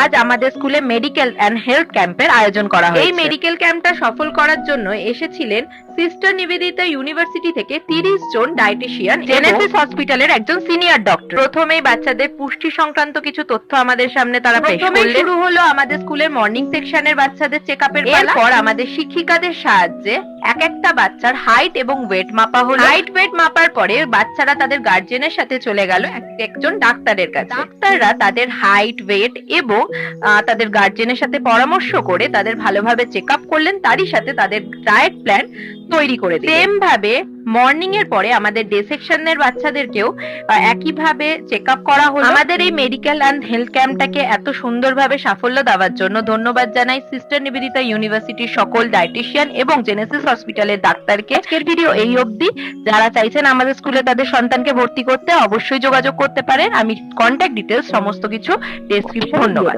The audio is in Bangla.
আজ আমাদের স্কুলে মেডিকেল অ্যান্ড হেলথ ক্যাম্পের আয়োজন করা হয়েছে। এই মেডিকেল ক্যাম্পটা সফল করার জন্য এসেছিলেন সিস্টার নিবেদিতা ইউনিভার্সিটি থেকে 30 জন ডায়েটিশিয়ান, জেনেসিস হসপিটালের একজন সিনিয়র ডক্টর। প্রথমেই বাচ্চাদের পুষ্টি সংক্রান্ত কিছু তথ্য আমাদের সামনে তারা পেশ করলেন। শুরু হলো আমাদের স্কুলের মর্নিং সেকশনের বাচ্চাদের চেকআপের পালা। এরপর আমাদের শিক্ষিকাদের সাহায্যে এক একটা বাচ্চার হাইট এবং ওয়েট মাপা হলো। হাইট ওয়েট মাপার পরে বাচ্চারা তাদের গার্জিয়ানের সাথে চলে গেল একজন ডাক্তারের কাছে। ডাক্তাররা তাদের হাইট ওয়েট এবং তাদের গার্জিয়ানের সাথে পরামর্শ করে তাদের ভালোভাবে চেকআপ করলেন, তারই সাথে তাদের ডায়েট প্ল্যান তৈরি করে দিলেন। সেম ভাবে মর্নিং এর পরে আমাদের ডে সেকশনের বাচ্চাদেরকেও একইভাবে চেকআপ করা হলো। আমাদের এই মেডিকেল অ্যান্ড হেলথ ক্যাম্পটাকে এত সুন্দরভাবে সাফল্য দেওয়ার জন্য ধন্যবাদ জানাই সিস্টার নিবেদিতা ইউনিভার্সিটির সকল ডায়েটিশিয়ান এবং জেনেসিস হসপিটালের ডাক্তারকে। আজকের ভিডিও এই অবধি। যারা চাইছেন আমাদের স্কুলে তাদের সন্তানকে ভর্তি করতে অবশ্যই যোগাযোগ করতে পারেন। আমি কন্ট্যাক্ট ডিটেলস সমস্ত কিছু ডেসক্রিপশনে ধন্যবাদ।